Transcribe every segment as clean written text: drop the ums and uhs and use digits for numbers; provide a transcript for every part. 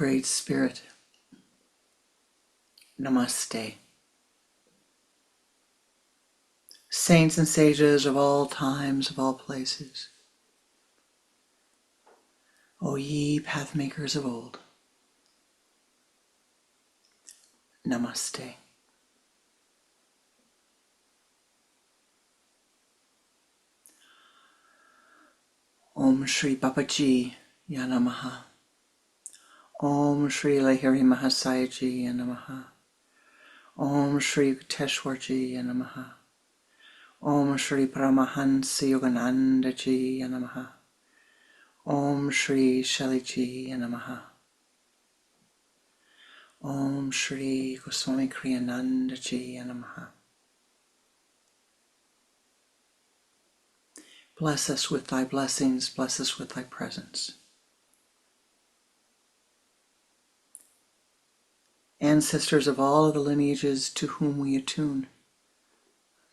Great Spirit, Namaste. Saints and sages of all times, of all places, O ye pathmakers of old, Namaste. Om Shri Babaji Yanamaha. Om Shri Lahiri Mahasayaji Yanamaha. Om Shri Teshwarji Yanamaha. Om Shri Paramahansa Yoganandaji Yanamaha. Om Shri Shaliji Yanamaha. Om Shri Goswami Kriyanandaji Yanamaha. Bless us with thy blessings, bless us with thy presence. Ancestors of all of the lineages to whom we attune,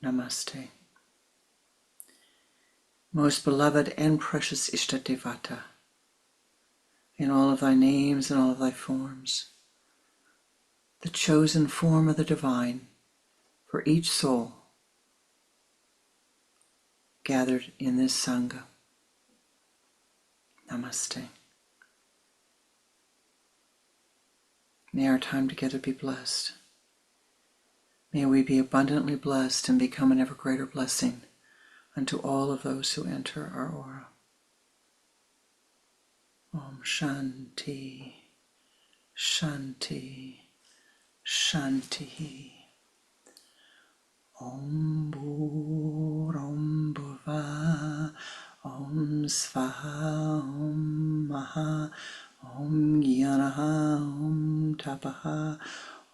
Namaste. Most beloved and precious Ishtadevata, in all of thy names and all of thy forms, the chosen form of the divine for each soul gathered in this Sangha. Namaste. May our time together be blessed. May we be abundantly blessed and become an ever greater blessing unto all of those who enter our aura. Om Shanti, Shanti, Shanti. Om Bhuva, Om Svaha, Om Maha, Om Gyanaha, Om Tapaha,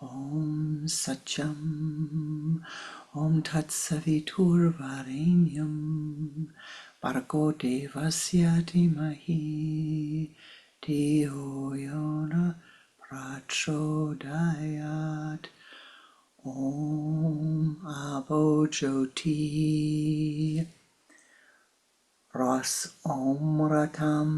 Om Satyam, Om Tatsavitur Varenyam, Bhargo Devasya Dhimahi, Dhiyo Yona Prachodayat. Om Abhojyoti Ras Omratam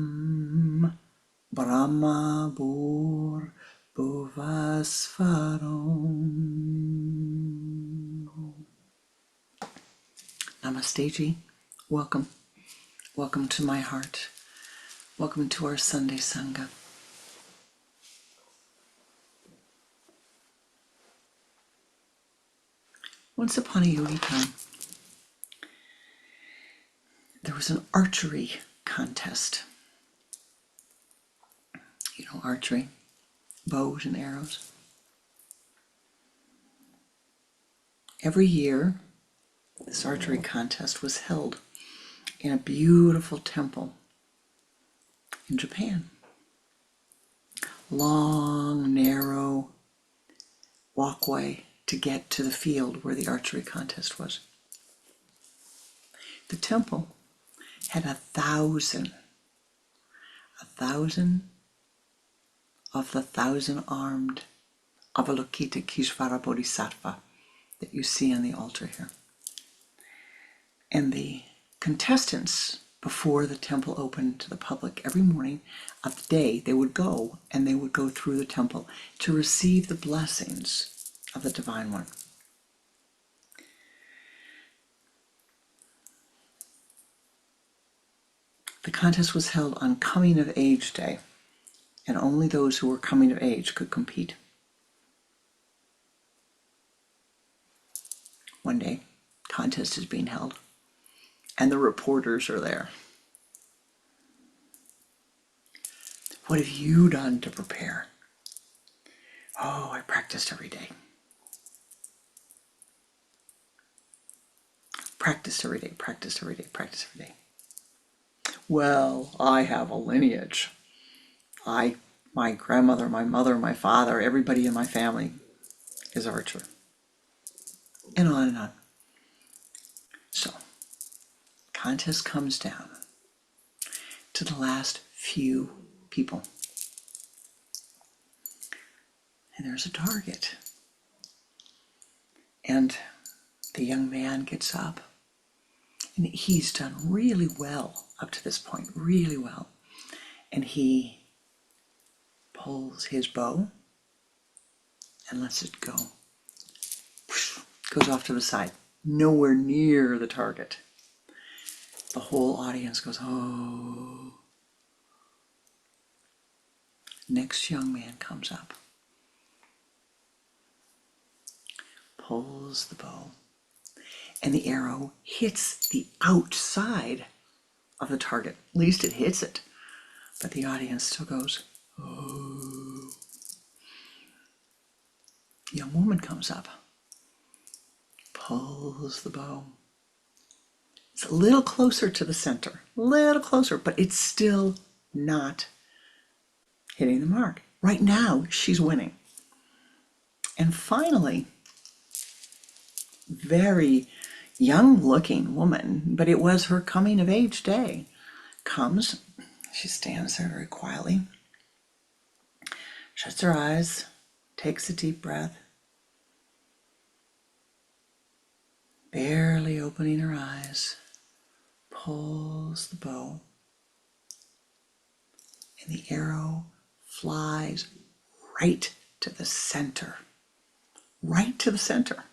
Brahma Bhur Bhuvasvaram. Namaste ji. Welcome. Welcome to my heart. Welcome to our Sunday Sangha. Once upon a yogi time, there was an archery contest. You know, archery, bows and arrows. Every year, this archery contest was held in a beautiful temple in Japan. Long, narrow walkway to get to the field where the archery contest was. The temple had 1,000 of the 1,000-armed Avalokiteshvara Bodhisattva that you see on the altar here. And the contestants, before the temple opened to the public, every morning of the day, they would go through the temple to receive the blessings of the Divine One. The contest was held on Coming of Age Day, and only those who were coming of age could compete. One day, contest is being held, and the reporters are there. What have you done to prepare? Oh, I practiced every day. Practiced every day, practiced every day, practiced every day. Well, I have a lineage. My grandmother, my mother, my father, everybody in my family is archer. And on and on. So, contest comes down to the last few people. And there's a target. And the young man gets up. And he's done really well up to this point, really well. And he pulls his bow and lets it go. Goes off to the side, nowhere near the target. The whole audience goes, oh. Next young man comes up, pulls the bow, and the arrow hits the outside of the target. At least it hits it. But the audience still goes, oh. A young woman comes up, pulls the bow. It's a little closer to the center, a little closer, but it's still not hitting the mark. Right now, she's winning. And finally, very young-looking woman, but it was her coming-of-age day, comes. She stands there very quietly, shuts her eyes, takes a deep breath, barely opening her eyes, pulls the bow, and the arrow flies right to the center. Right to the center.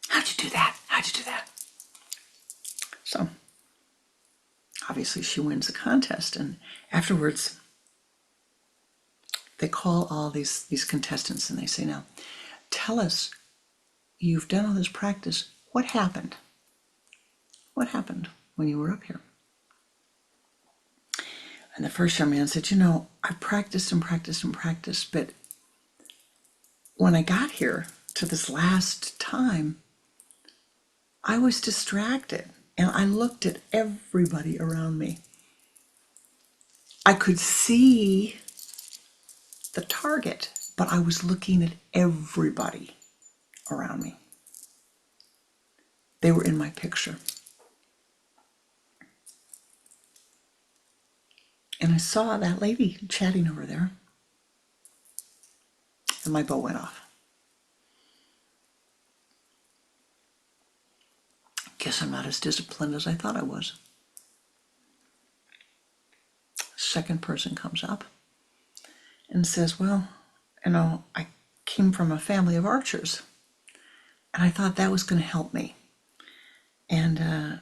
How'd you do that? How'd you do that? So, obviously she wins the contest, and afterwards they call all these contestants and they say, now, tell us, you've done all this practice, what happened? What happened when you were up here? And the first young man said, I practiced and practiced and practiced, but when I got here to this last time, I was distracted and I looked at everybody around me. I could see the target, but I was looking at everybody around me. They were in my picture. And I saw that lady chatting over there, and my bow went off. Guess I'm not as disciplined as I thought I was. Second person comes up and says, well, I came from a family of archers, and I thought that was going to help me. And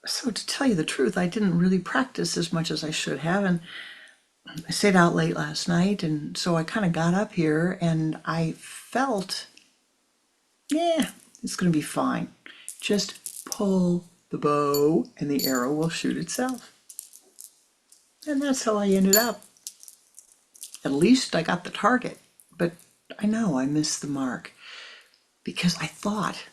so to tell you the truth, I didn't really practice as much as I should have, and I stayed out late last night, and so I kind of got up here and I felt, it's going to be fine. Just pull the bow and the arrow will shoot itself. And that's how I ended up. At least I got the target, but I know I missed the mark because I thought,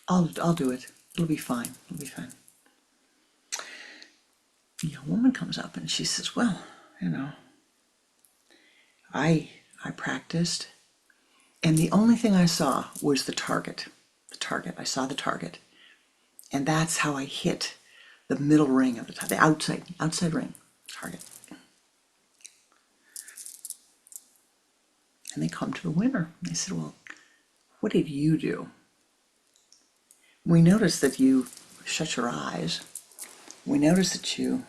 I'll do it. It'll be fine. It'll be fine. A woman comes up and she says, well, I practiced, and the only thing I saw was the target. I saw the target, and that's how I hit the middle ring of the outside ring target. And they come to the winner. They said, well, what did you do? We noticed that you shut your eyes. We noticed that you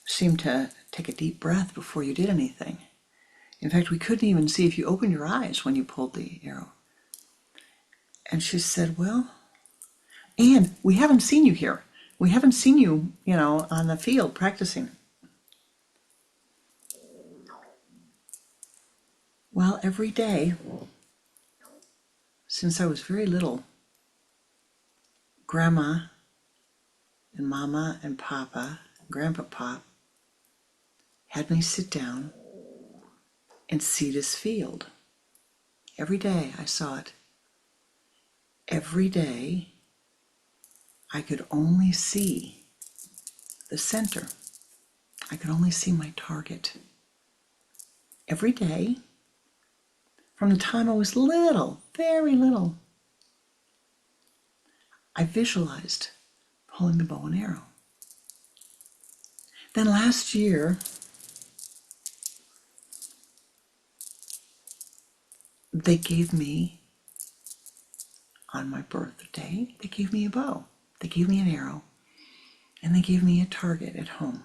seemed to take a deep breath before you did anything. In fact, we couldn't even see if you opened your eyes when you pulled the arrow. And she said, well, and we haven't seen you here. We haven't seen you, on the field practicing. Well, every day, since I was very little, Grandma and Mama and Papa, Grandpapa, had me sit down and see this field. Every day I saw it. Every day I could only see the center. I could only see my target. Every day, from the time I was little, very little, I visualized pulling the bow and arrow. Then last year, they gave me on my birthday, they gave me a bow. They gave me an arrow. And they gave me a target at home.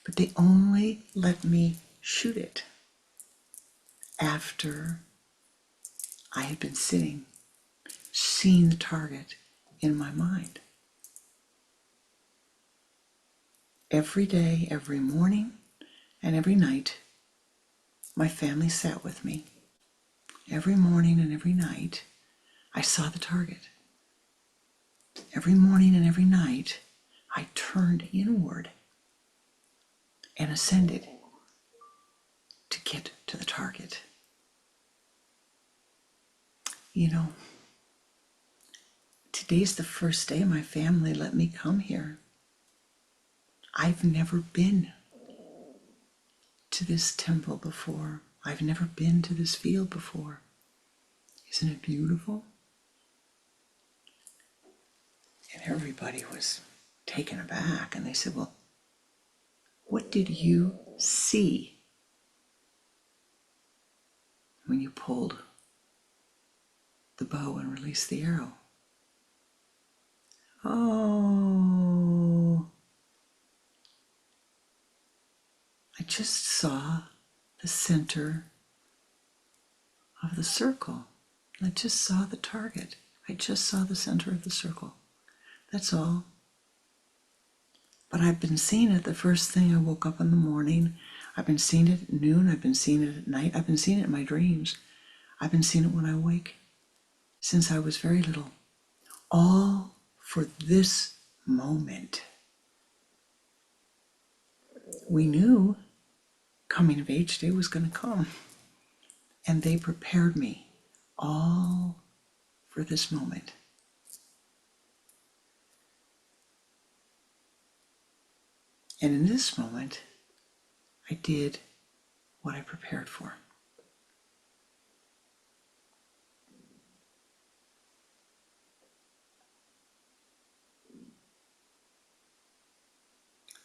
But they only let me shoot it after I had been sitting, seeing the target in my mind. Every day, every morning, and every night, my family sat with me. Every morning and every night, I saw the target. Every morning and every night, I turned inward and ascended to get to the target. You know, today's the first day my family let me come here. I've never been to this temple before. I've never been to this field before. Isn't it beautiful? And everybody was taken aback, and they said, well, what did you see when you pulled the bow and released the arrow? Oh, I just saw the center of the circle. I just saw the target. I just saw the center of the circle. That's all. But I've been seeing it the first thing I woke up in the morning. I've been seeing it at noon. I've been seeing it at night. I've been seeing it in my dreams. I've been seeing it when I wake since I was very little. All for this moment. We knew coming of age day was going to come. And they prepared me all for this moment. And in this moment, I did what I prepared for.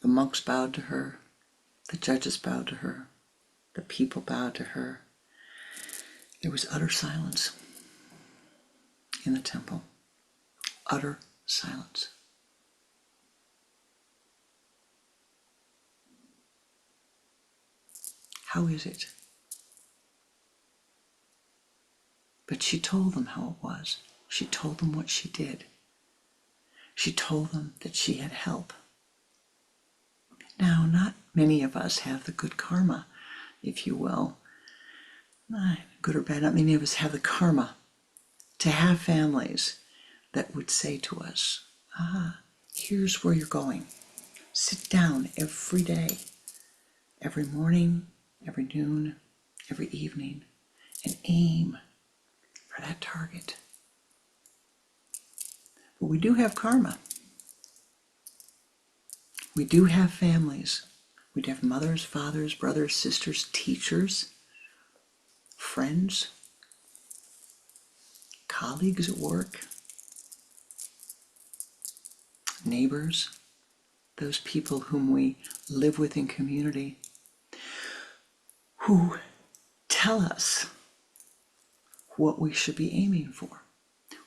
The monks bowed to her. The judges bowed to her. The people bowed to her. There was utter silence in the temple. Utter silence. How is it? But she told them how it was. She told them what she did. She told them that she had help. Now, not many of us have the good karma, if you will. Good or bad, not many of us have the karma to have families that would say to us, here's where you're going. Sit down every day, every morning, every noon, every evening, and aim for that target. But we do have karma. We do have families. We do have mothers, fathers, brothers, sisters, teachers, friends, colleagues at work, neighbors, those people whom we live with in community, who tell us what we should be aiming for,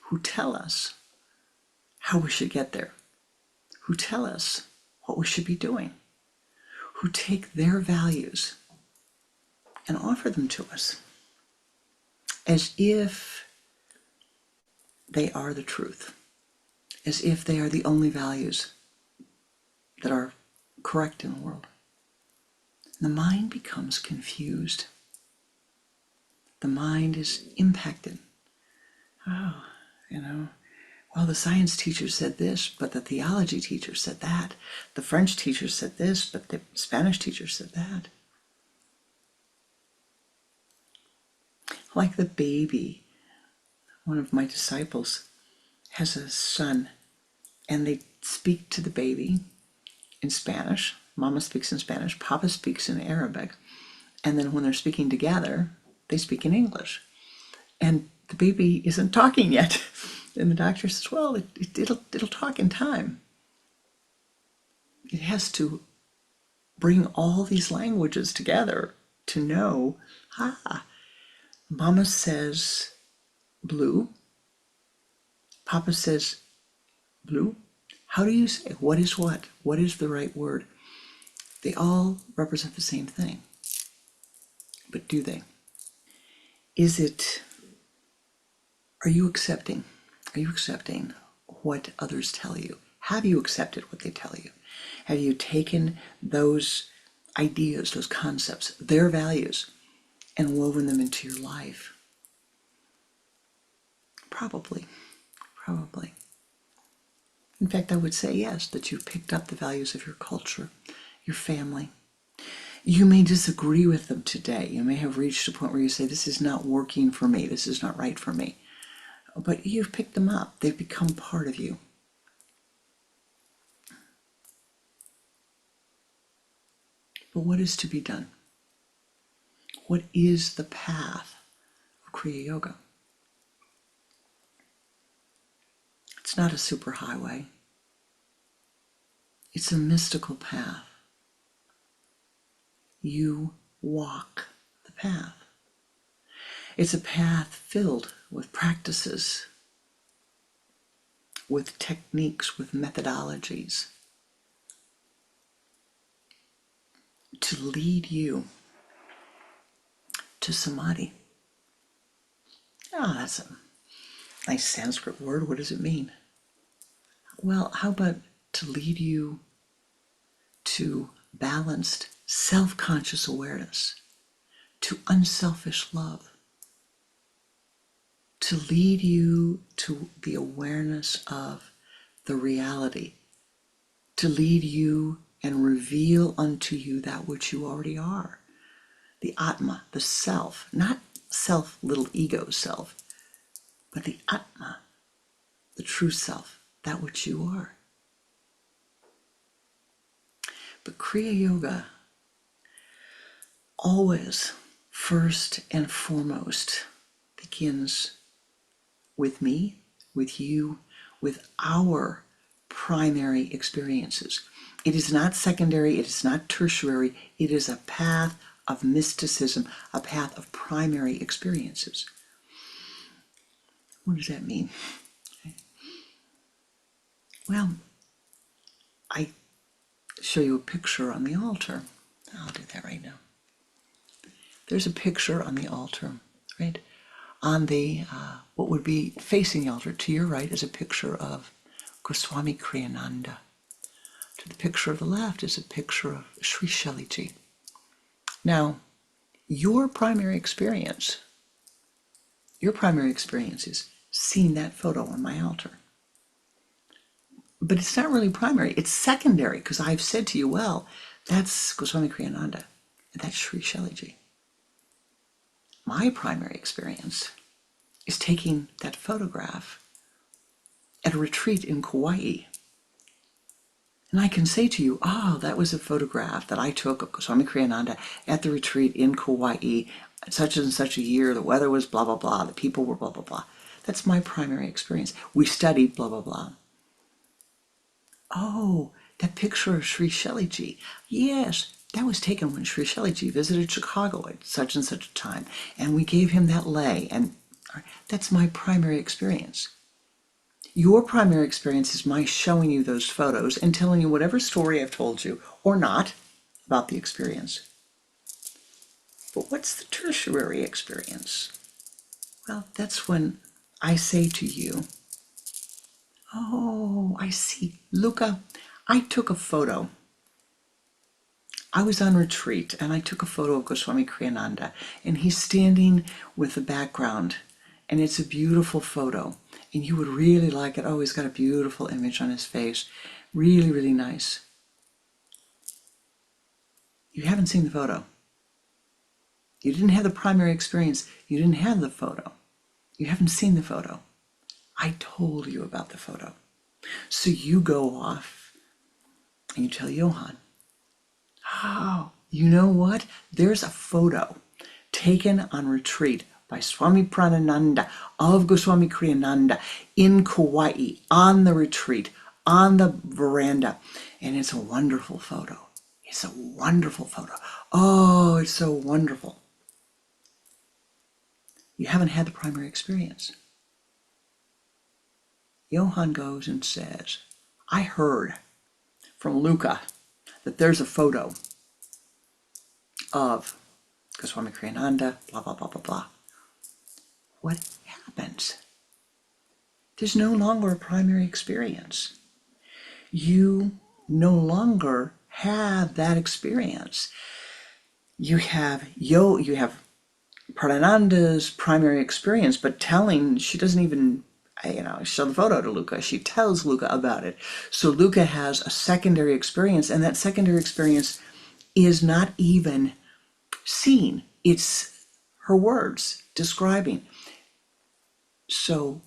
who tell us how we should get there, who tell us what we should be doing, who take their values and offer them to us as if they are the truth, as if they are the only values that are correct in the world. The mind becomes confused. The mind is impacted. Well, the science teacher said this, but the theology teacher said that. The French teacher said this, but the Spanish teacher said that. Like the baby, one of my disciples has a son, and they speak to the baby in Spanish. Mama speaks in Spanish, Papa speaks in Arabic, and then when they're speaking together, they speak in English. And the baby isn't talking yet. And the doctor says, well, it'll talk in time. It has to bring all these languages together to know, Mama says blue. Papa says blue. How do you say what is what? What is the right word? They all represent the same thing. But do they? Are you accepting? Are you accepting what others tell you? Have you accepted what they tell you? Have you taken those ideas, those concepts, their values, and woven them into your life? Probably. In fact, I would say yes, that you've picked up the values of your culture, your family. You may disagree with them today. You may have reached a point where you say, this is not working for me, this is not right for me. But you've picked them up. They've become part of you. But what is to be done? What is the path of Kriya Yoga? It's not a superhighway. It's a mystical path. You walk the path. It's a path filled with practices, with techniques, with methodologies to lead you to samadhi. That's a nice Sanskrit word. What does it mean? Well, how about to lead you to balanced, self-conscious awareness, to unselfish love, to lead you to the awareness of the reality, to lead you and reveal unto you that which you already are, the Atma, the self, not self, little ego self, but the Atma, the true self, that which you are. But Kriya Yoga always, first and foremost, begins with me, with you, with our primary experiences. It is not secondary, it is not tertiary, it is a path of mysticism, a path of primary experiences. What does that mean? Well, I show you a picture on the altar. I'll do that right now. There's a picture on the altar, right? On the, what would be facing the altar, to your right is a picture of Goswami Kriyananda. To the picture of the left is a picture of Sri Shaliji. Now, your primary experience is seeing that photo on my altar. But it's not really primary, it's secondary, because I've said to you, well, that's Goswami Kriyananda, and that's Sri Shaliji. My primary experience is taking that photograph at a retreat in Kauai. And I can say to you, that was a photograph that I took of Goswami Kriyananda at the retreat in Kauai, such and such a year, the weather was blah, blah, blah, the people were blah, blah, blah. That's my primary experience. We studied blah, blah, blah. Oh, that picture of Sri Shaliji. Yes, that was taken when Sri Shaliji visited Chicago at such and such a time, and we gave him that lei, and that's my primary experience. Your primary experience is my showing you those photos and telling you whatever story I've told you, or not, about the experience. But what's the tertiary experience? Well, that's when I say to you, oh, I see. Luca, I took a photo. I was on retreat and I took a photo of Goswami Kriyananda, and he's standing with the background, and it's a beautiful photo, and you would really like it. Oh, he's got a beautiful image on his face. Really, really nice. You haven't seen the photo. You didn't have the primary experience. You didn't have the photo. You haven't seen the photo. I told you about the photo. So you go off and you tell Johan, oh, you know what? There's a photo taken on retreat by Swami Pranananda of Goswami Kriyananda in Kauai on the retreat, on the veranda. And it's a wonderful photo. It's a wonderful photo. Oh, it's so wonderful. You haven't had the primary experience. Johann goes and says, I heard from Luca that there's a photo of Goswami Kriyananda, blah, blah, blah, blah, blah. What happens? There's no longer a primary experience. You no longer have that experience. You have Prananda's primary experience, but she doesn't even, show the photo to Luca. She tells Luca about it. So Luca has a secondary experience, and that secondary experience is not even seen. It's her words describing. So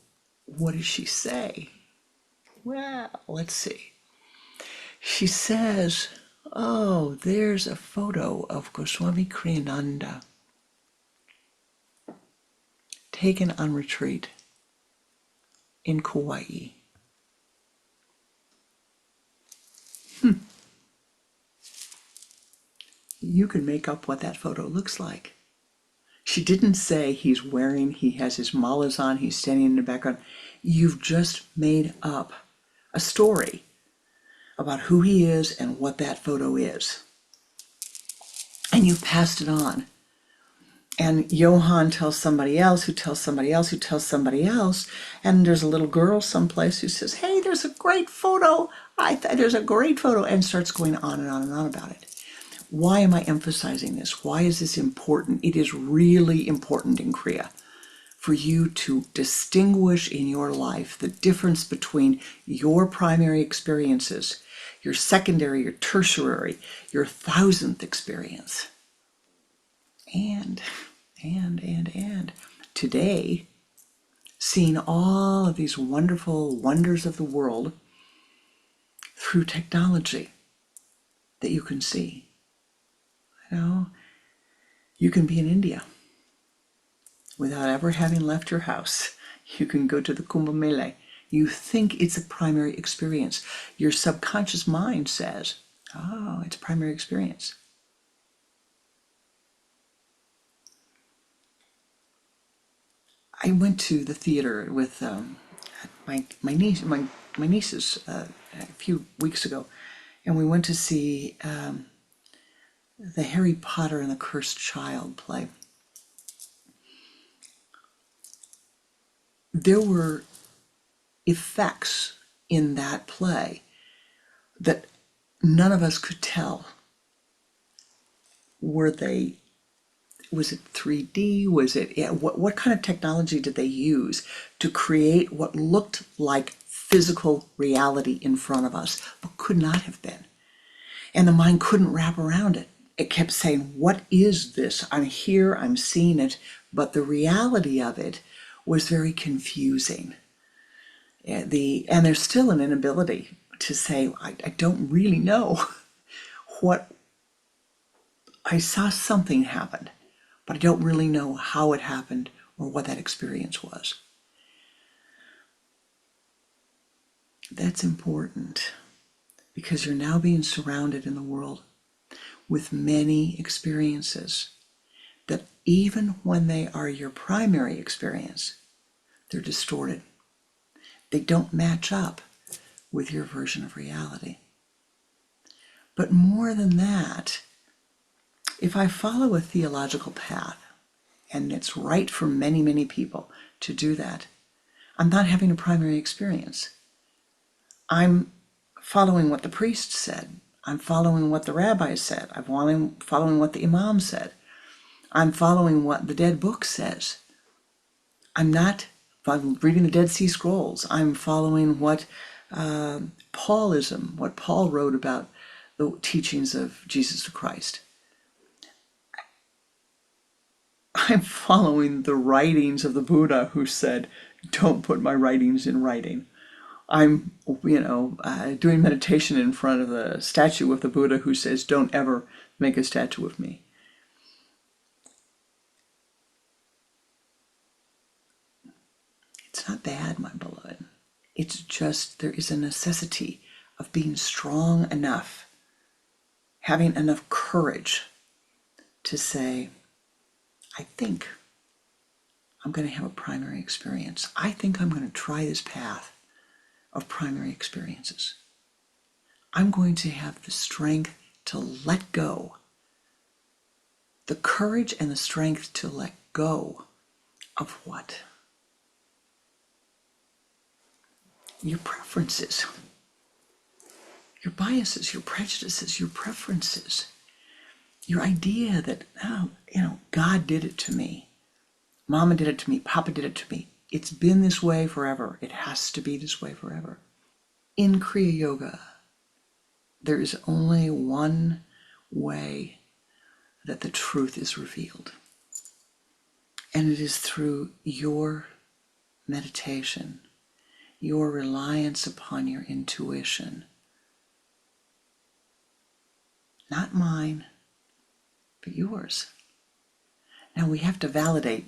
what does she say? Well, let's see. She says, oh, there's a photo of Goswami Kriyananda taken on retreat in Kauai. You can make up what that photo looks like. She didn't say he has his malas on, he's standing in the background. You've just made up a story about who he is and what that photo is. And you passed it on. And Johann tells somebody else, who tells somebody else, who tells somebody else, and there's a little girl someplace who says, hey, there's a great photo, there's a great photo, and starts going on and on and on about it. Why am I emphasizing this? Why is this important? It is really important in Kriya for you to distinguish in your life the difference between your primary experiences, your secondary, your tertiary, your thousandth experience. And today, seeing all of these wonderful wonders of the world through technology that you can see. You can be in India without ever having left your house. You can go to the Kumbh Mela. You think it's a primary experience. Your subconscious mind says, oh, it's a primary experience. I went to the theater with my nieces a few weeks ago, and we went to see the Harry Potter and the Cursed Child play. There were effects in that play that none of us could tell. Was it 3D? What kind of technology did they use to create what looked like physical reality in front of us, but could not have been? And the mind couldn't wrap around it. It kept saying, what is this? I'm here, I'm seeing it, but the reality of it was very confusing. And there's still an inability to say, I don't really know what. I saw something happen, but I don't really know how it happened or what that experience was. That's important because you're now being surrounded in the world with many experiences that even when they are your primary experience, they're distorted. They don't match up with your version of reality. But more than that, if I follow a theological path, and it's right for many, many people to do that, I'm not having a primary experience. I'm following what the priest said. I'm following what the rabbi said. I'm following what the imam said. I'm following what the dead book says. I'm reading the Dead Sea Scrolls. I'm following what Paulism, what Paul wrote about the teachings of Jesus Christ. I'm following the writings of the Buddha who said, don't put my writings in writing. I'm, doing meditation in front of the statue of the Buddha who says, don't ever make a statue of me. It's not bad, my beloved. It's just there is a necessity of being strong enough, having enough courage to say, I think I'm going to have a primary experience. I think I'm going to try this path. of primary experiences. I'm going to have the strength to let go, the courage and the strength to let go of what? Your preferences, your biases, your prejudices, your preferences, your idea that, oh, God did it to me. Mama did it to me. Papa did it to me. It's been this way forever. It has to be this way forever. In Kriya Yoga, there is only one way that the truth is revealed. And it is through your meditation, your reliance upon your intuition. Not mine, but yours. Now we have to validate,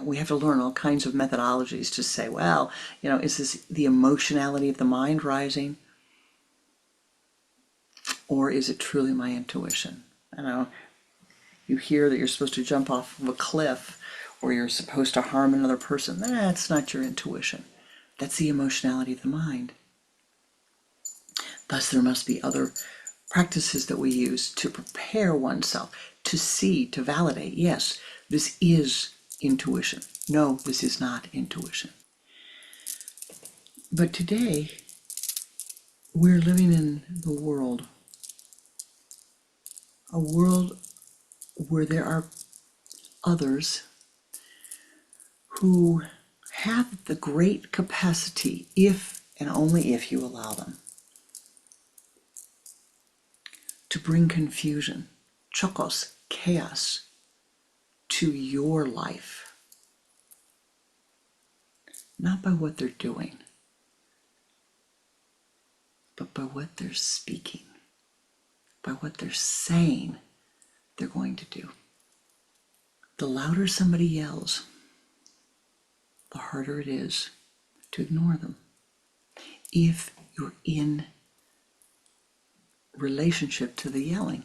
we have to learn all kinds of methodologies to say, well, is this the emotionality of the mind rising? Or is it truly my intuition? You hear that you're supposed to jump off of a cliff or you're supposed to harm another person. That's not your intuition. That's the emotionality of the mind. Thus, there must be other practices that we use to prepare oneself, to see, to validate, yes, this is intuition. No, this is not intuition. But today, we're living in the world, a world where there are others who have the great capacity, if and only if you allow them, to bring confusion, chokos, chaos, to your life. Not by what they're doing, but by what they're speaking, by what they're saying they're going to do. The louder somebody yells, the harder it is to ignore them. If you're in relationship to the yelling,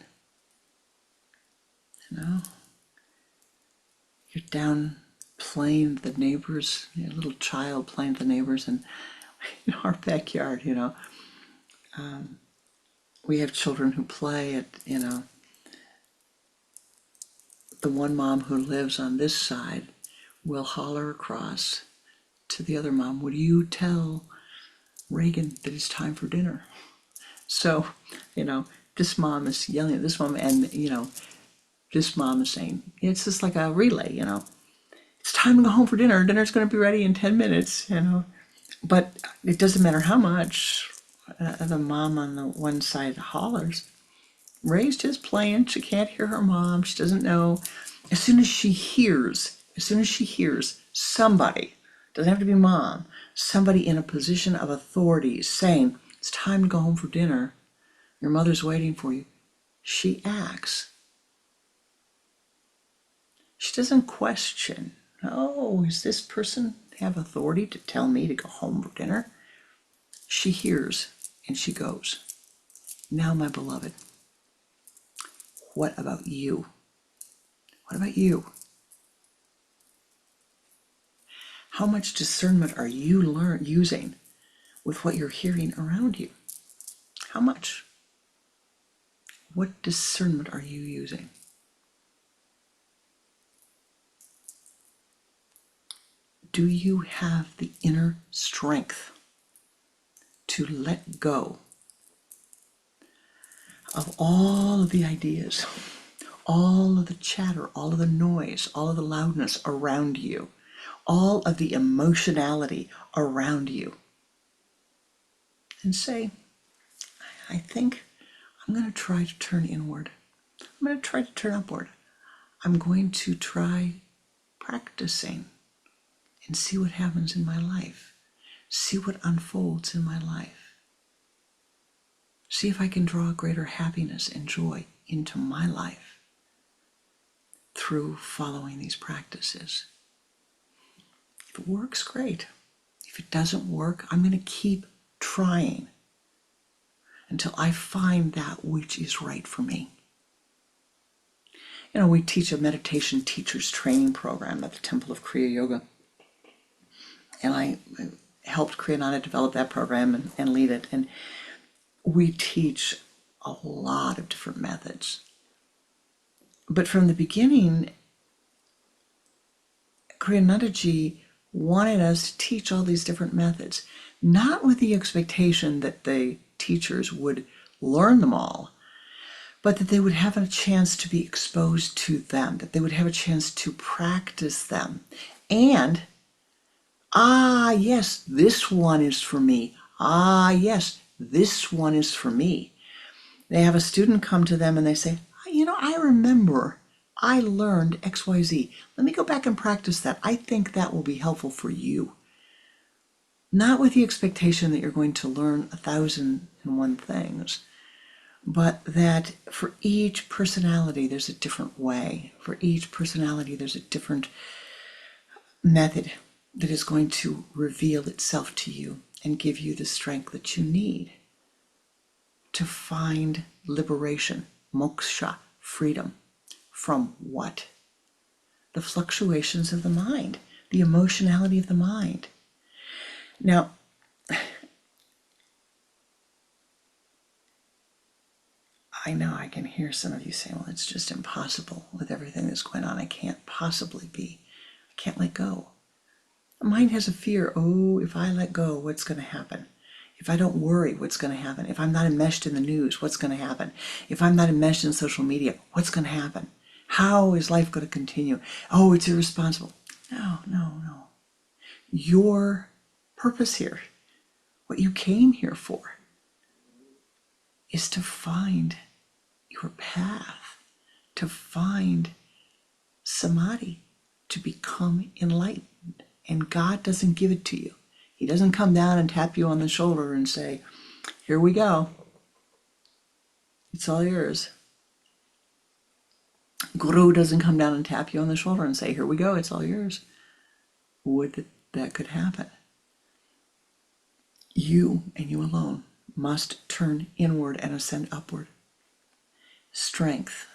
you're down playing with the neighbors, a little child playing with the neighbors in our backyard, we have children who play at, the one mom who lives on this side will holler across to the other mom, would you tell Reagan that it's time for dinner? So, this mom is yelling at this mom, and, this mom is saying, it's just like a relay, it's time to go home for dinner. Dinner's going to be ready in 10 minutes, But it doesn't matter how much the mom on the one side hollers. Ray's just playing. She can't hear her mom. She doesn't know. As soon as she hears somebody, doesn't have to be mom, somebody in a position of authority saying, it's time to go home for dinner, your mother's waiting for you, she acts. She doesn't question, oh, does this person have authority to tell me to go home for dinner? She hears and she goes. Now, my beloved, what about you? What about you? How much discernment are you using with what you're hearing around you? How much? What discernment are you using? Do you have the inner strength to let go of all of the ideas, all of the chatter, all of the noise, all of the loudness around you, all of the emotionality around you, and say, I think I'm going to try to turn inward. I'm going to try to turn upward. I'm going to try practicing and see what happens in my life. See what unfolds in my life. See if I can draw greater happiness and joy into my life through following these practices. If it works, great. If it doesn't work, I'm going to keep trying until I find that which is right for me. We teach a meditation teacher's training program at the Temple of Kriya Yoga. and I helped Kriya develop that program and lead it. And we teach a lot of different methods. But from the beginning, Kriyanandaji wanted us to teach all these different methods, not with the expectation that the teachers would learn them all, but that they would have a chance to be exposed to them, that they would have a chance to practice them. And, yes, this one is for me. Yes, this one is for me. They have a student come to them and they say, I remember I learned XYZ. Let me go back and practice that. I think that will be helpful for you. Not with the expectation that you're going to learn 1,001 things, but that for each personality, there's a different way. For each personality, there's a different method that is going to reveal itself to you and give you the strength that you need to find liberation, moksha, freedom. From what? The fluctuations of the mind, the emotionality of the mind. Now, I know I can hear some of you saying, well, it's just impossible with everything that's going on. I can't possibly be. I can't let go. The mind has a fear. Oh, if I let go, what's going to happen? If I don't worry, what's going to happen? If I'm not enmeshed in the news, what's going to happen? If I'm not enmeshed in social media, what's going to happen? How is life going to continue? Oh, it's irresponsible. No. Your purpose here, what you came here for, is to find your path, to find samadhi, to become enlightened. And God doesn't give it to you. He doesn't come down and tap you on the shoulder and say, here we go. It's all yours. Guru doesn't come down and tap you on the shoulder and say, here we go, it's all yours. Would that could happen? You and you alone must turn inward and ascend upward. Strength.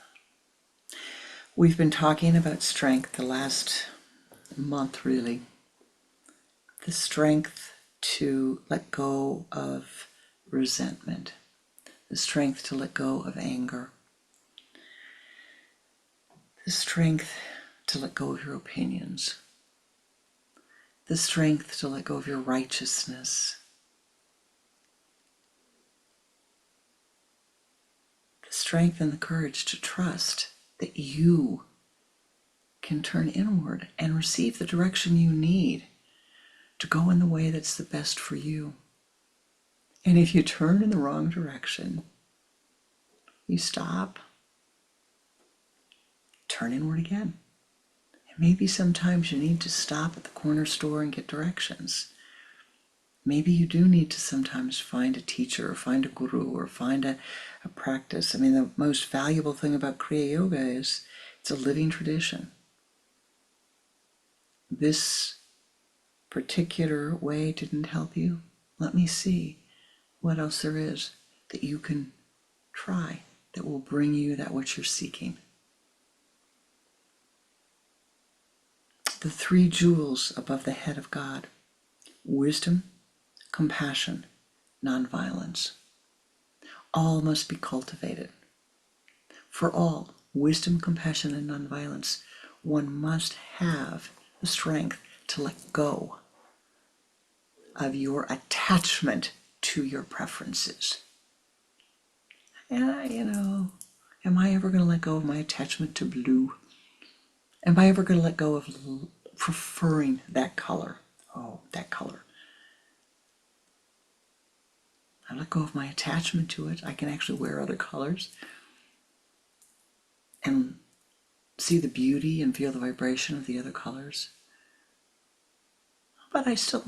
We've been talking about strength the last month, really. The strength to let go of resentment. The strength to let go of anger. The strength to let go of your opinions. The strength to let go of your righteousness. The strength and the courage to trust that you can turn inward and receive the direction you need to go in the way that's the best for you. And if you turn in the wrong direction, you stop. Turn inward again. And maybe sometimes you need to stop at the corner store and get directions. Maybe you do need to sometimes find a teacher or find a guru or find a practice. I mean, the most valuable thing about Kriya Yoga is it's a living tradition. This particular way didn't help you. Let me see what else there is that you can try that will bring you that which you're seeking. The three jewels above the head of God: wisdom, compassion, nonviolence. All must be cultivated. For all, wisdom, compassion, and nonviolence, one must have the strength to let go of your attachment to your preferences. And am I ever going to let go of my attachment to blue? Am I ever going to let go of preferring that color? Oh, that color. I let go of my attachment to it. I can actually wear other colors and see the beauty and feel the vibration of the other colors. But I still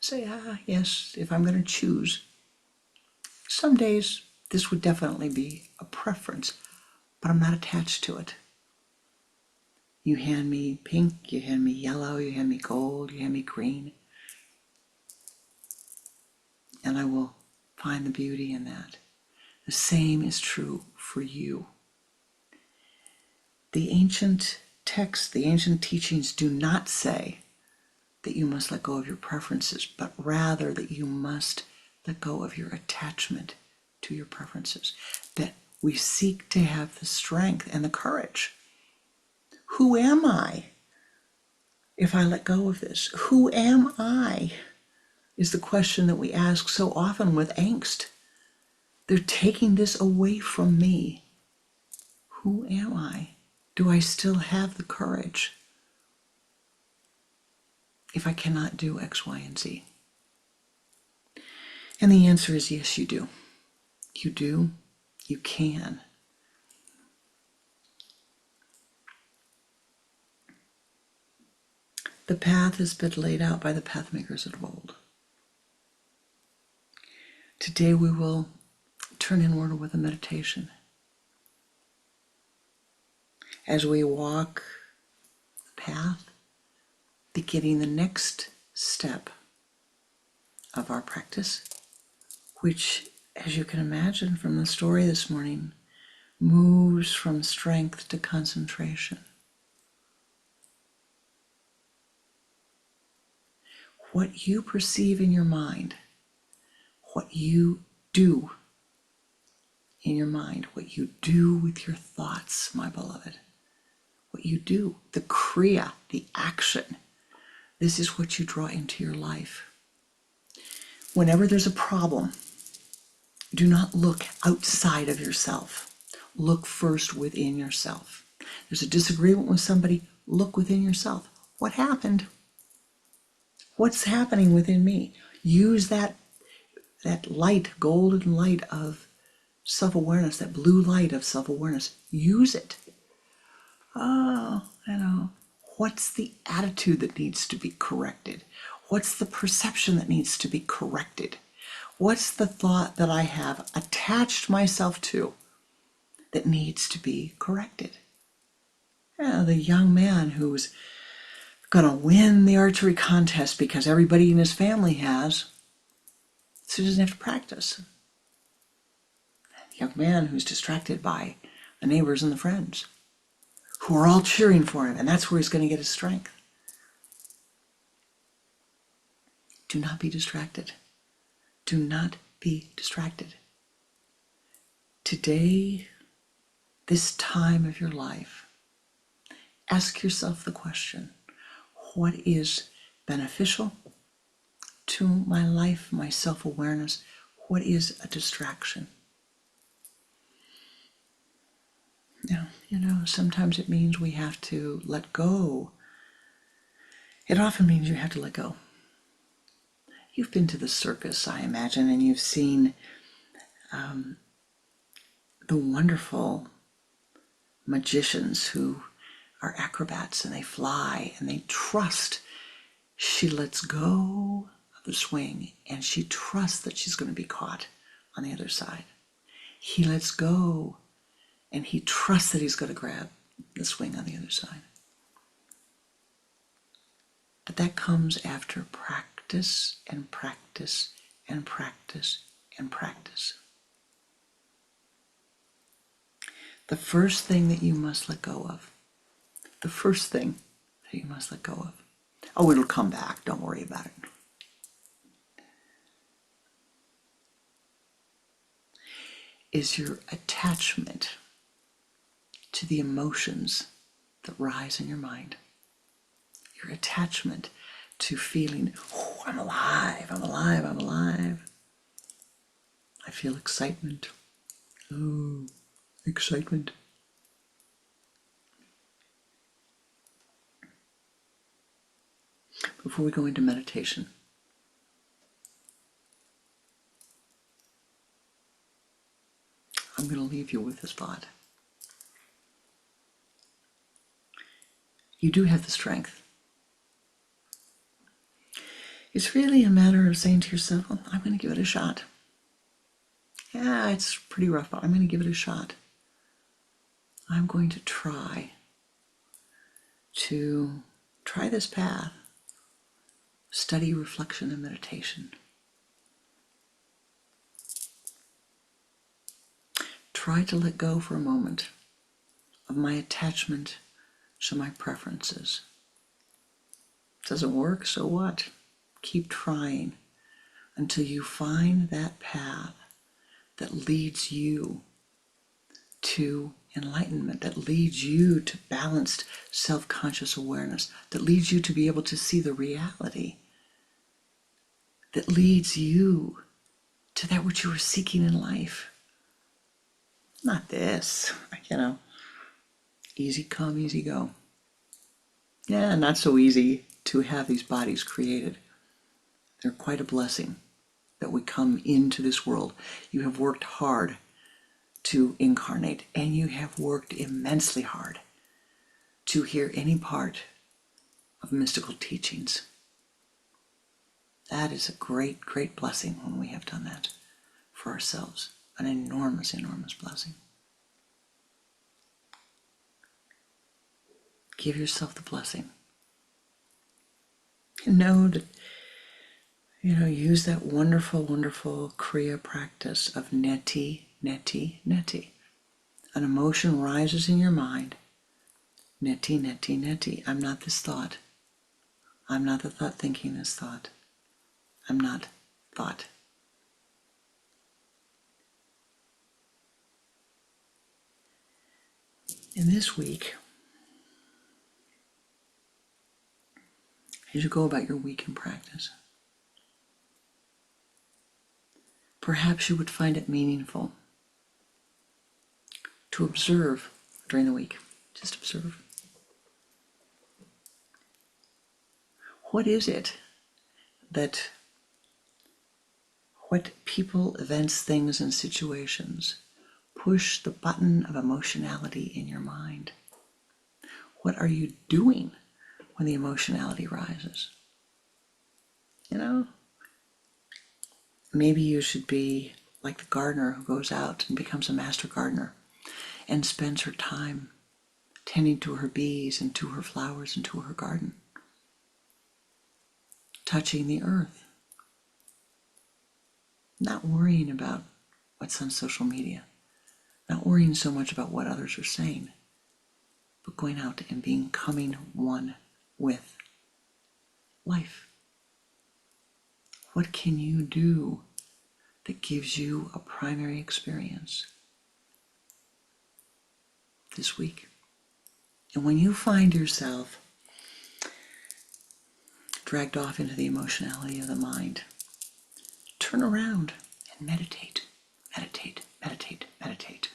say, yes, if I'm going to choose, some days this would definitely be a preference, but I'm not attached to it. You hand me pink, you hand me yellow, you hand me gold, you hand me green, and I will find the beauty in that. The same is true for you. The ancient texts, the ancient teachings do not say that you must let go of your preferences, but rather that you must let go of your attachment to your preferences. That we seek to have the strength and the courage. Who am I if I let go of this? Who am I? Is the question that we ask so often with angst. They're taking this away from me. Who am I? Do I still have the courage if I cannot do X, Y, and Z? And the answer is yes, you do. You do. You can. The path has been laid out by the path makers of old. Today we will turn inward with a meditation. As we walk the path, beginning the next step of our practice, which, as you can imagine from the story this morning, moves from strength to concentration. What you perceive in your mind, what you do in your mind, what you do with your thoughts, my beloved, what you do, the Kriya, the action, this is what you draw into your life. Whenever there's a problem, do not look outside of yourself. Look first within yourself. There's a disagreement with somebody, look within yourself. What happened? What's happening within me? Use that light, golden light of self-awareness, that blue light of self-awareness. Use it. What's the attitude that needs to be corrected? What's the perception that needs to be corrected? What's the thought that I have attached myself to that needs to be corrected? The young man who's going to win the archery contest because everybody in his family has, so he doesn't have to practice. The young man who's distracted by the neighbors and the friends who are all cheering for him, and that's where he's going to get his strength. Do not be distracted. Do not be distracted. Today, this time of your life, ask yourself the question, what is beneficial to my life, my self-awareness? What is a distraction? Now, sometimes it means we have to let go. It often means you have to let go. You've been to the circus, I imagine, and you've seen the wonderful magicians who are acrobats, and they fly and they trust. She lets go of the swing and she trusts that she's going to be caught on the other side. He lets go and he trusts that he's going to grab the swing on the other side. But that comes after practice and practice and practice and practice. The first thing that you must let go of, the first thing that you must let go of, oh, it'll come back, don't worry about it, is your attachment to the emotions that rise in your mind. Your attachment to feeling, oh, I'm alive, I'm alive, I'm alive. I feel excitement. Oh, excitement. Before we go into meditation, I'm going to leave you with this thought. You do have the strength. It's really a matter of saying to yourself, well, I'm going to give it a shot. Yeah, it's pretty rough, but I'm going to give it a shot. I'm going to try this path. Study, reflection, and meditation. Try to let go for a moment of my attachment to my preferences. Doesn't work, so what? Keep trying until you find that path that leads you to enlightenment, that leads you to balanced self-conscious awareness, that leads you to be able to see the reality, that leads you to that which you were seeking in life. Not this, easy come, easy go. Yeah, not so easy to have these bodies created. They're quite a blessing that we come into this world. You have worked hard to incarnate, and you have worked immensely hard to hear any part of mystical teachings. That is a great, great blessing when we have done that for ourselves. An enormous, enormous blessing. Give yourself the blessing. And know that, use that wonderful, wonderful Kriya practice of neti, neti, neti. An emotion rises in your mind. Neti, neti, neti. I'm not this thought. I'm not the thought thinking this thought. I'm not thought. In this week, as you go about your week in practice, perhaps you would find it meaningful to observe during the week. Just observe. What is it that what people, events, things, and situations push the button of emotionality in your mind? What are you doing when the emotionality rises? Maybe you should be like the gardener who goes out and becomes a master gardener and spends her time tending to her bees and to her flowers and to her garden, touching the earth, not worrying about what's on social media, not worrying so much about what others are saying, but going out and becoming one with life. What can you do that gives you a primary experience this week? And when you find yourself dragged off into the emotionality of the mind, turn around and meditate, meditate, meditate, meditate.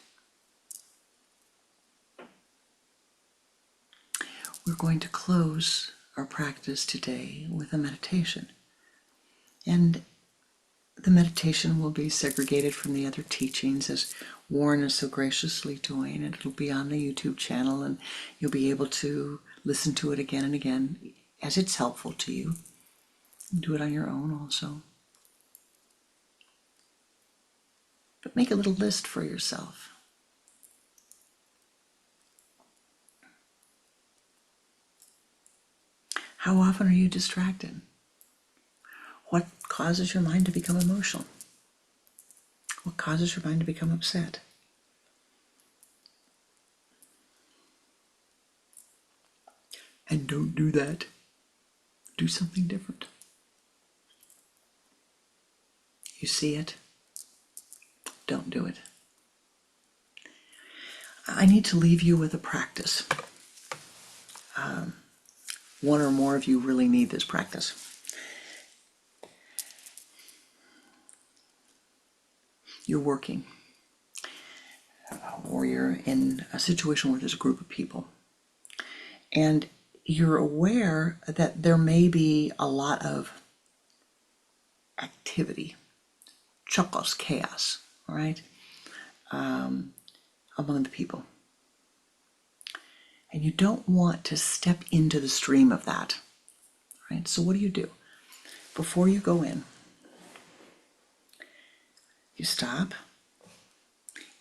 We're going to close our practice today with a meditation. And the meditation will be segregated from the other teachings, as Warren is so graciously doing, and it'll be on the YouTube channel, and you'll be able to listen to it again and again as it's helpful to you. Do it on your own also. But make a little list for yourself. How often are you distracted? What causes your mind to become emotional? What causes your mind to become upset? And don't do that. Do something different. You see it? Don't do it. I need to leave you with a practice. One or more of you really need this practice. You're working, or you're in a situation where there's a group of people, and you're aware that there may be a lot of activity, chokos, chaos, all right, among the people. And you don't want to step into the stream of that, right? So what do? Before you go in, you stop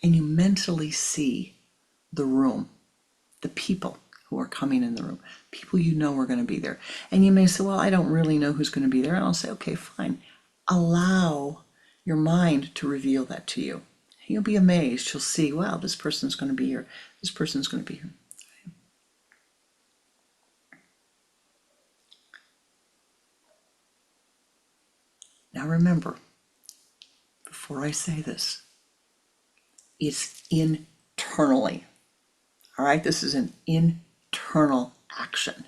and you mentally see the room, the people who are coming in the room, people you know are going to be there. And you may say, well, I don't really know who's going to be there. And I'll say, okay, fine. Allow your mind to reveal that to you. You'll be amazed. You'll see, wow, this person's going to be here. This person's going to be here. Now remember, before I say this, it's internally. All right, this is an internal action.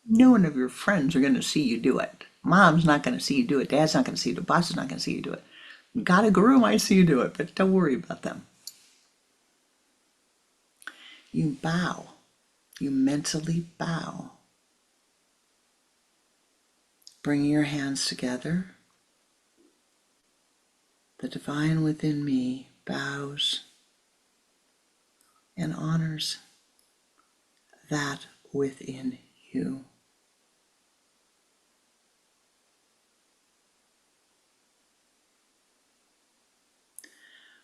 No one of your friends are going to see you do it. Mom's not going to see you do it. Dad's not going to see you do it. Boss is not going to see you do it. God, a guru might see you do it, but don't worry about them. You bow. You mentally bow. Bringing your hands together. The divine within me bows and honors that within you.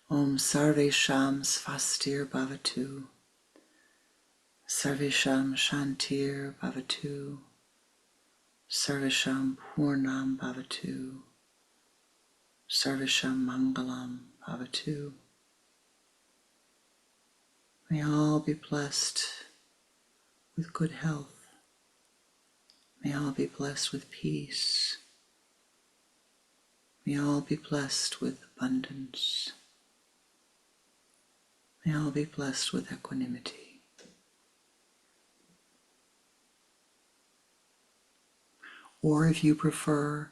Om Sarvesham Svastir Bhavatu. Sarvesham Shantir Bhavatu. Sarvesham Purnam Bhavatu. Sarvesham Mangalam Bhavatu. May all be blessed with good health. May all be blessed with peace. May all be blessed with abundance. May all be blessed with equanimity. Or if you prefer,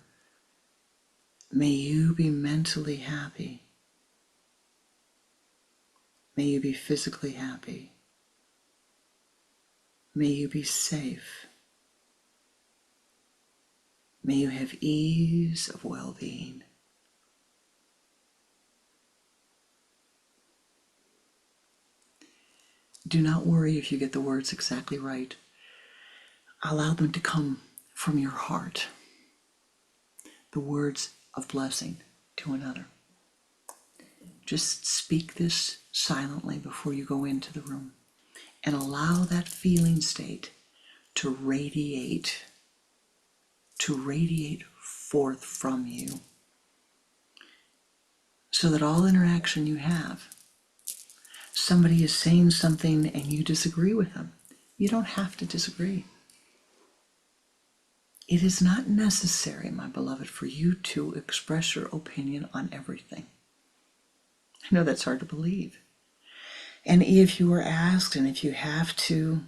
may you be mentally happy. May you be physically happy. May you be safe. May you have ease of well-being. Do not worry if you get the words exactly right. Allow them to come from your heart. The words of blessing to another. Just speak this silently before you go into the room and allow that feeling state to radiate forth from you so that all interaction you have, somebody is saying something and you disagree with them. You don't have to disagree. It is not necessary, my beloved, for you to express your opinion on everything. I know that's hard to believe. And if you are asked and if you have to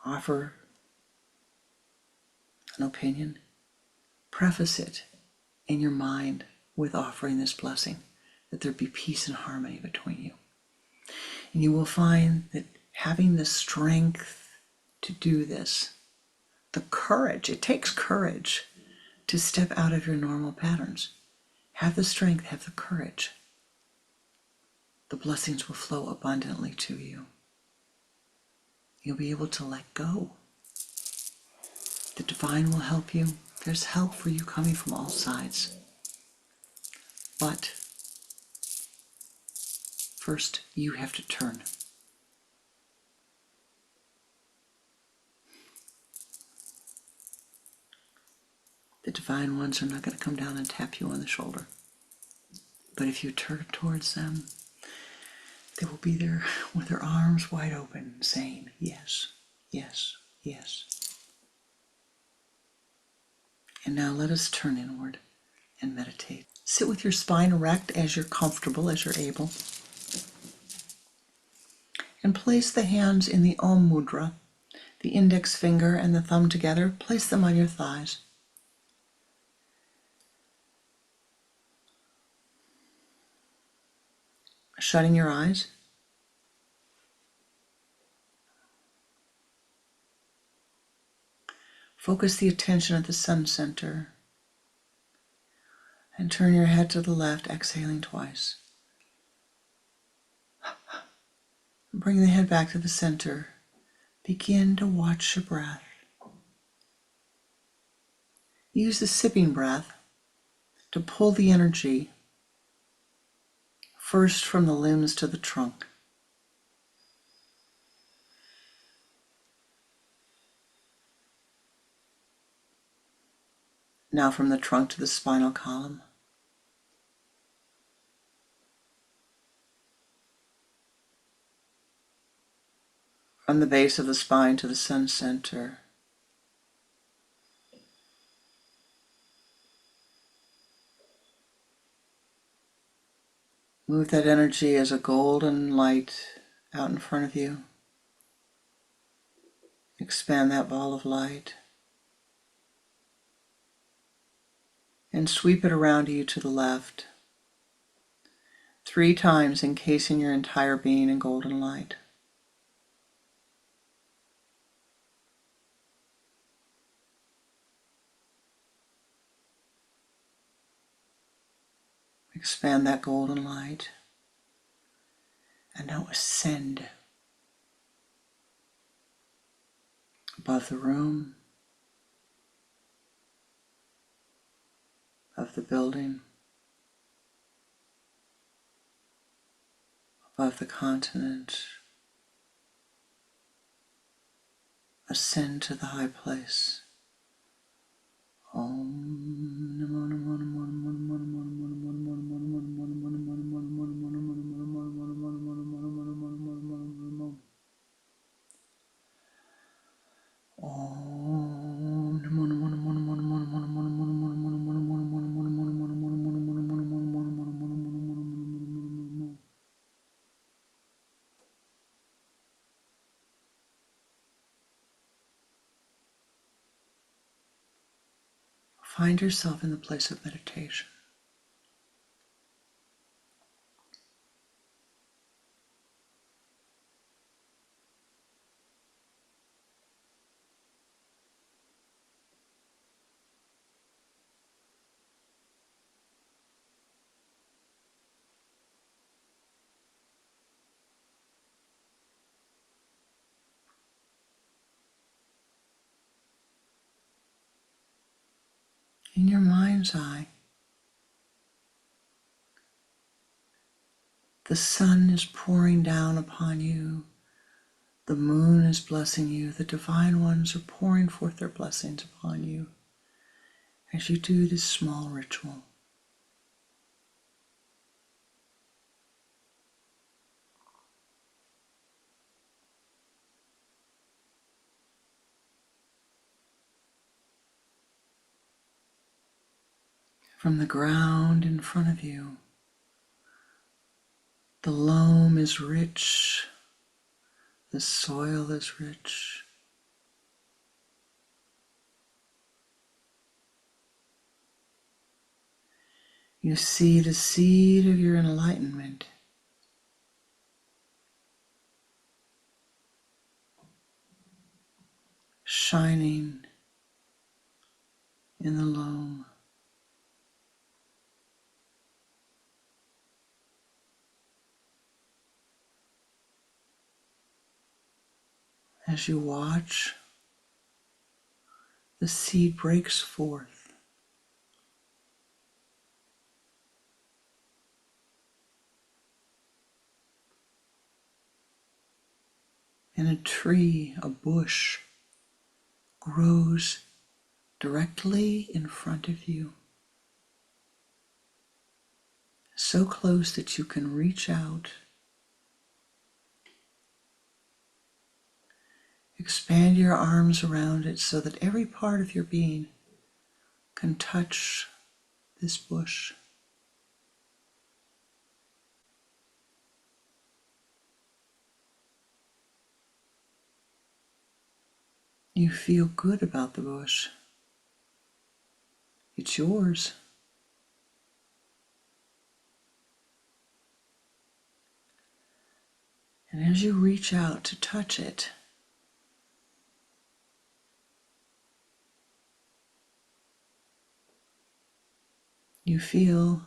offer an opinion, preface it in your mind with offering this blessing, that there be peace and harmony between you. And you will find that having the strength to do this, the courage, it takes courage to step out of your normal patterns. Have the strength, have the courage. The blessings will flow abundantly to you. You'll be able to let go. The divine will help you. There's help for you coming from all sides. But first, you have to turn. The divine ones are not going to come down and tap you on the shoulder. But if you turn towards them, they will be there with their arms wide open, saying, yes, yes, yes. And now let us turn inward and meditate. Sit with your spine erect as you're comfortable, as you're able. And place the hands in the Om Mudra, the index finger and the thumb together. Place them on your thighs. Shutting your eyes. Focus the attention at the sun center. And turn your head to the left, exhaling twice. Bring the head back to the center. Begin to watch your breath. Use the sipping breath to pull the energy first from the limbs to the trunk. Now from the trunk to the spinal column. From the base of the spine to the sun center. Move that energy as a golden light out in front of you. Expand that ball of light. And sweep it around you to the left. 3 times, encasing your entire being in golden light. Expand that golden light. And now ascend above the room, above the building, above the continent. Ascend to the high place. Om Namo Namo Namo Namo Namo Namo Namo Namo Namo Namo Find yourself in the place of meditation. In your mind's eye, the sun is pouring down upon you. The moon is blessing you. The divine ones are pouring forth their blessings upon you as you do this small ritual. From the ground in front of you, the loam is rich, the soil is rich. You see the seed of your enlightenment shining in the loam. As you watch, the seed breaks forth. And a tree, a bush, grows directly in front of you. So close that you can reach out. Expand your arms around it so that every part of your being can touch this bush. You feel good about the bush. It's yours. And as you reach out to touch it, you feel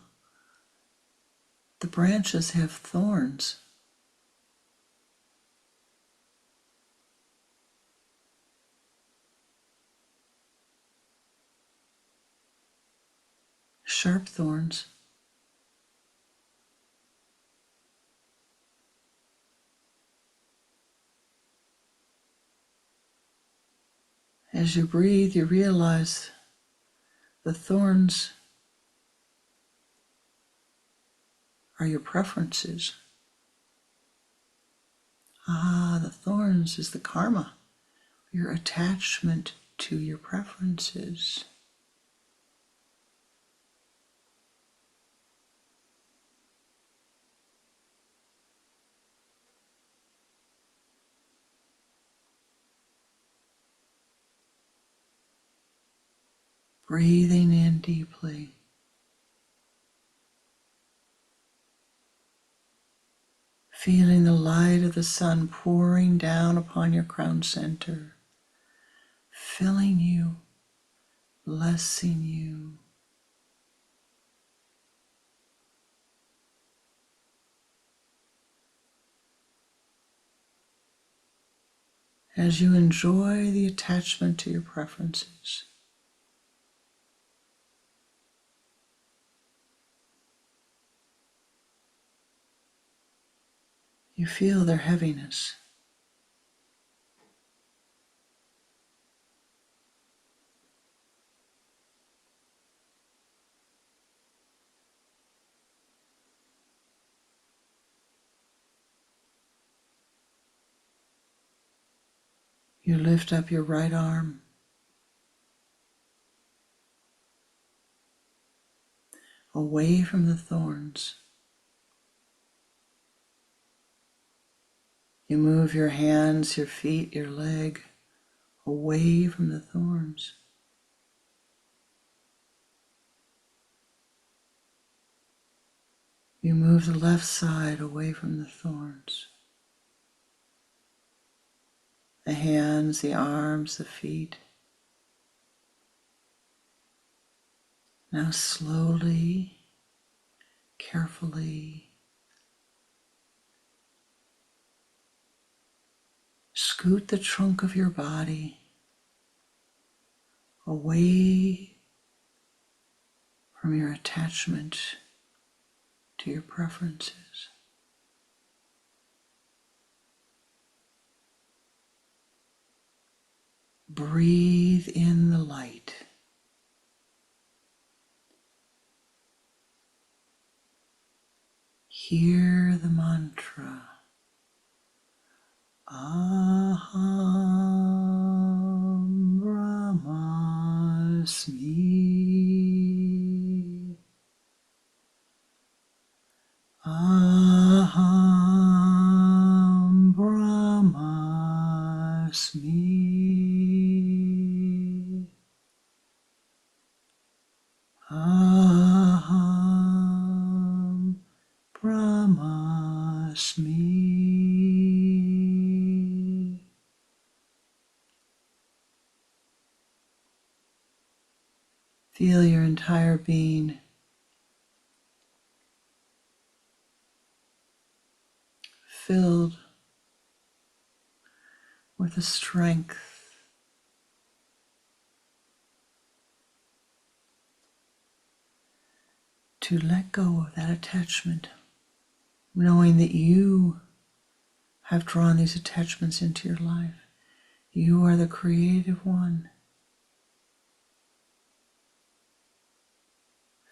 the branches have thorns. Sharp thorns. As you breathe, you realize the thorns are your preferences. The thorns is the karma, your attachment to your preferences. Breathing in deeply. Feeling the light of the sun pouring down upon your crown center, filling you, blessing you. As you enjoy the attachment to your preferences, you feel their heaviness. You lift up your right arm, away from the thorns. You move your hands, your feet, your leg away from the thorns. You move the left side away from the thorns. The hands, the arms, the feet. Now slowly, carefully, scoot the trunk of your body away from your attachment to your preferences. Breathe in the light. Hear the mantra. Aham Brahmasmi. Aham Brahmasmi. Aham Brahmasmi. Feel your entire being filled with the strength to let go of that attachment, knowing that you have drawn these attachments into your life. You are the creative one.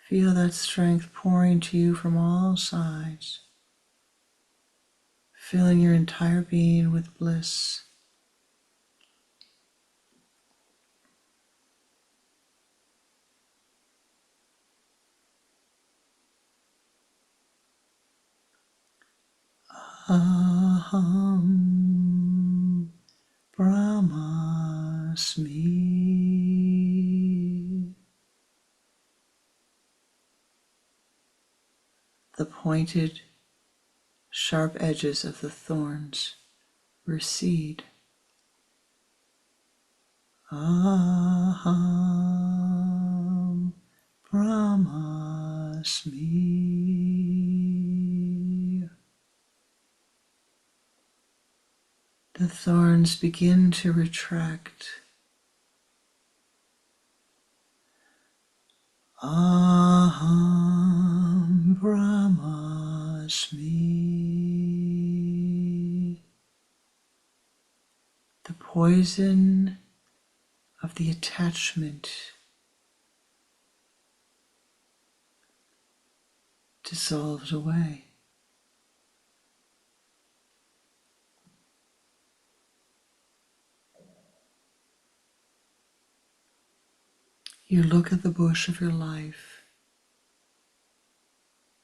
Feel that strength pouring to you from all sides, filling your entire being with bliss. Aham Brahmasmi. The pointed, sharp edges of the thorns recede. Aham Brahmasmi. The thorns begin to retract. Aham Brahmasmi. The poison of the attachment dissolves away. You look at the bush of your life.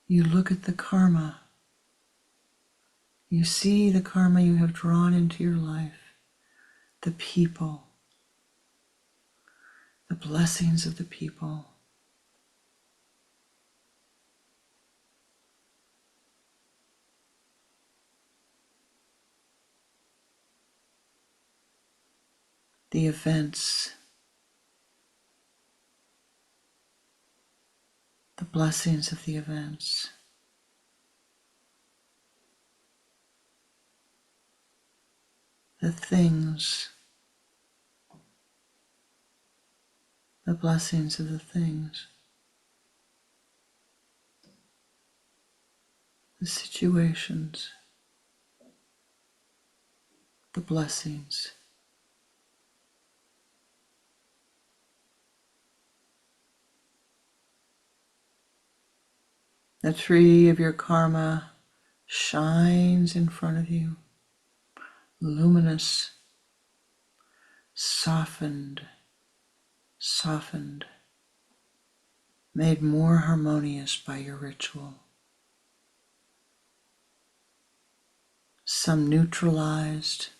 You look at the karma. You see the karma you have drawn into your life, the people, the blessings of the people, the events, the blessings of the events, the things, the blessings of the things, the situations, the blessings. The tree of your karma shines in front of you, luminous, softened, made more harmonious by your ritual. Some neutralized,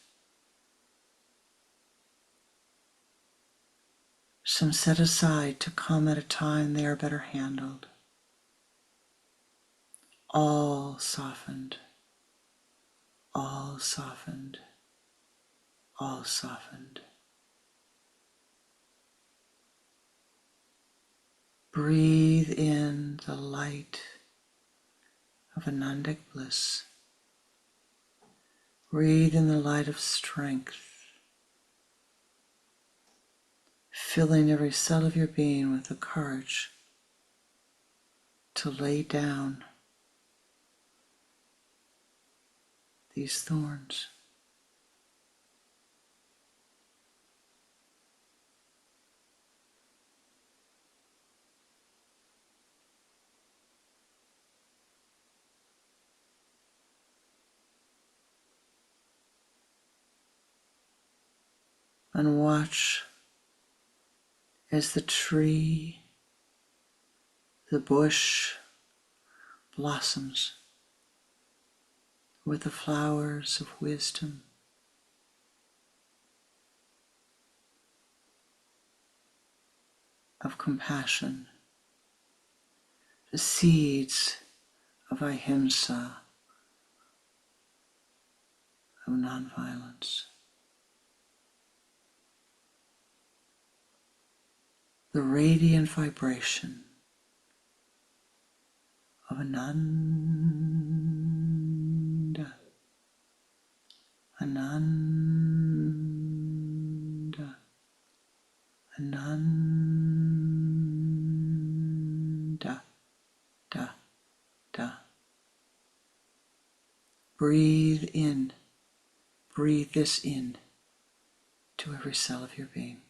some set aside to come at a time they are better handled. All softened, all softened, all softened. Breathe in the light of Anandic bliss. Breathe in the light of strength, filling every cell of your being with the courage to lay down these thorns. And watch as the tree, the bush blossoms with the flowers of wisdom, of compassion, the seeds of ahimsa, of nonviolence. The radiant vibration of Ananda, Ananda, Ananda, da, da. Breathe in, breathe this in to every cell of your being.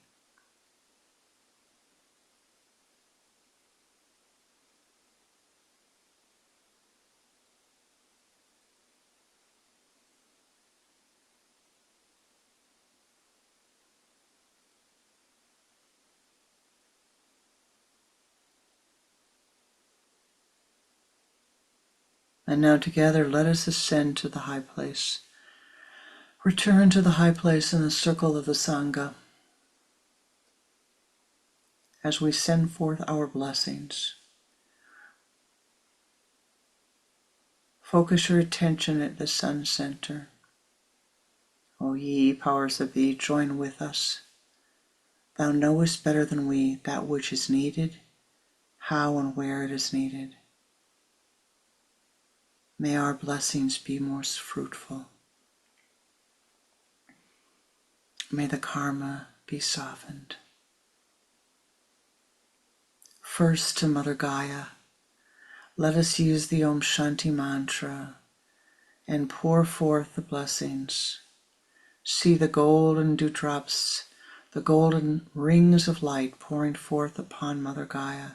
And now together let us ascend to the high place. Return to the high place in the circle of the Sangha as we send forth our blessings. Focus your attention at the sun center. O ye powers that be, join with us. Thou knowest better than we that which is needed, how and where it is needed. May our blessings be most fruitful. May the karma be softened. First to Mother Gaia, let us use the Om Shanti mantra and pour forth the blessings. See the golden dewdrops, the golden rings of light pouring forth upon Mother Gaia,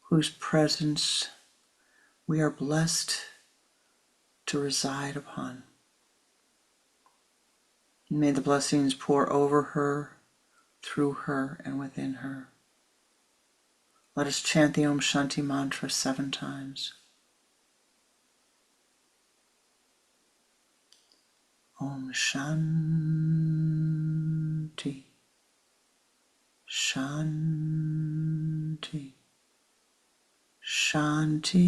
whose presence we are blessed to reside upon. May the blessings pour over her, through her, and within her. Let us chant the Om Shanti mantra 7 times. Om Shanti, Shanti, Shanti,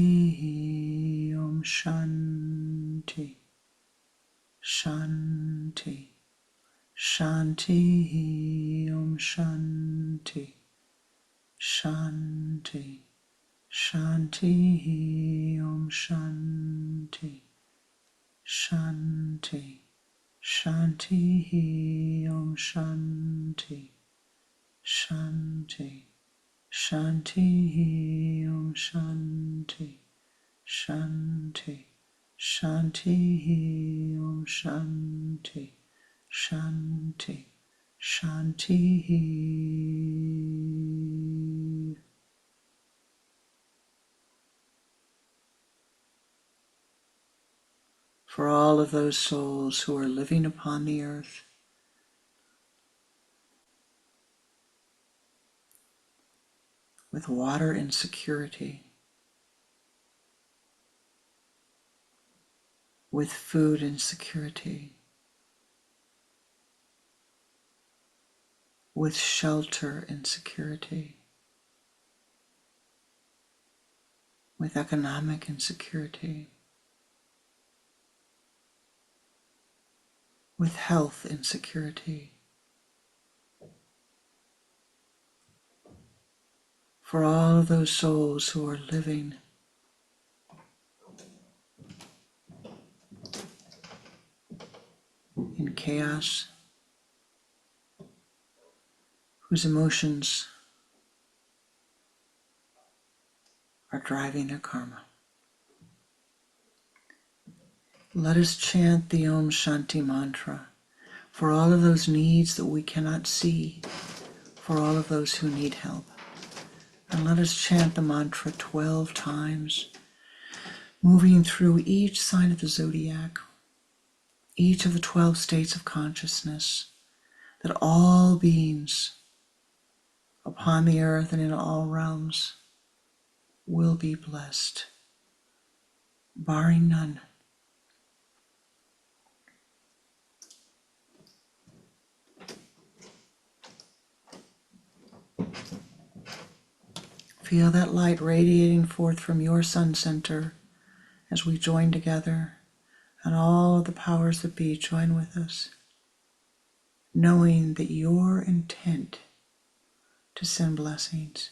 Om Shanti, Shanti, Shanti, Om Shanti, Shanti, Shanti, Om Shanti, Shanti, Shanti, Om Shanti, Shanti, Shanti, Om Shanti, Shanti, Shanti, Om Shanti, Shanti, Shanti. For all of those souls who are living upon the earth with water insecurity, with food insecurity, with shelter insecurity, with economic insecurity, with health insecurity, for all of those souls who are living in chaos, whose emotions are driving their karma. Let us chant the Om Shanti mantra for all of those needs that we cannot see, for all of those who need help. And let us chant the mantra 12 times, moving through each sign of the zodiac, each of the 12 states of consciousness, that all beings upon the earth and in all realms will be blessed, barring none. Feel that light radiating forth from your sun center as we join together, and all of the powers that be join with us, knowing that your intent to send blessings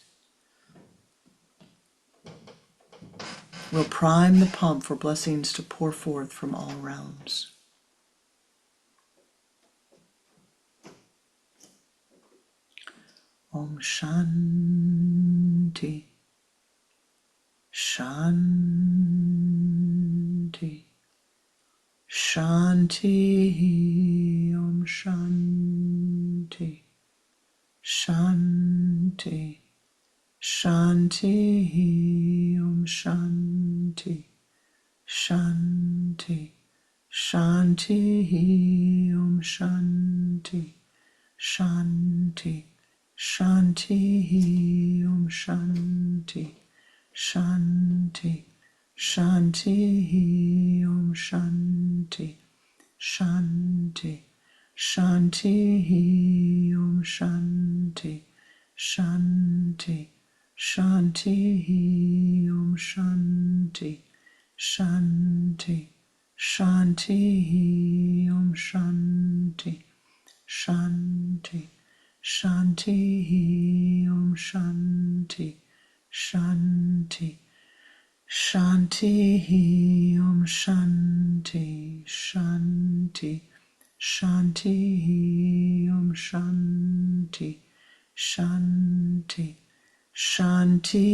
will prime the pump for blessings to pour forth from all realms. Om Shanti, Shanti, Shanti, Om Shanti, Shanti, Shanti, Om Shanti, Shanti, Shanti, Om Shanti, Shanti, Shanti, Om Shanti, Shanti, Shanti, Om Shanti, Shanti, Shanti, Om Shanti, Shanti, Shanti, Om Shanti, Shanti, Shanti, Om Shanti, Shanti, Shanti, Om Shanti, Shanti, Shanti, Om Shanti, Shanti, Shanti, Om Shanti, Shanti, Shanti.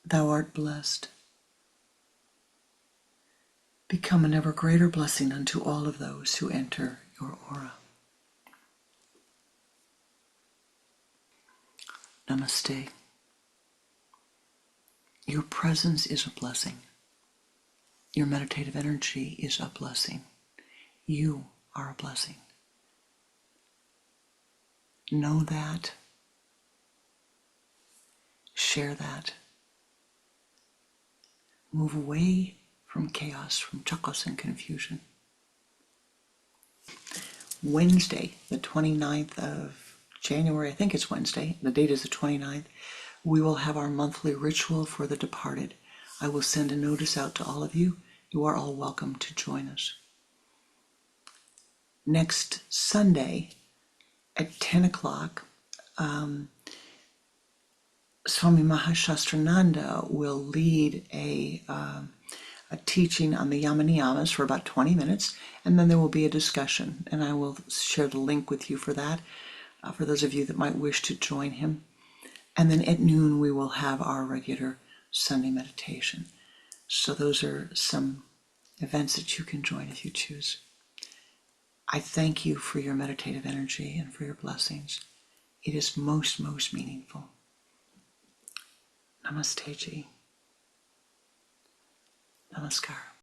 Thou art blessed. become an ever greater blessing unto all of those who enter your aura. Namaste. Your presence is a blessing. Your meditative energy is a blessing. You are a blessing. Know that. Share that. Move away from chaos, from chakras and confusion. Wednesday, the 29th of January, I think it's Wednesday, the date is the 29th, we will have our monthly ritual for the departed. I will send a notice out to all of you. You are all welcome to join us. Next Sunday at 10 o'clock, Swami Mahashastrananda will lead a teaching on the Yama-niyamas for about 20 minutes, and then there will be a discussion, and I will share the link with you for that, for those of you that might wish to join him. And then at noon we will have our regular Sunday meditation. So those are some events that you can join if you choose. I thank you for your meditative energy and for your blessings. It is most, most meaningful. Namaste ji. Namaskar.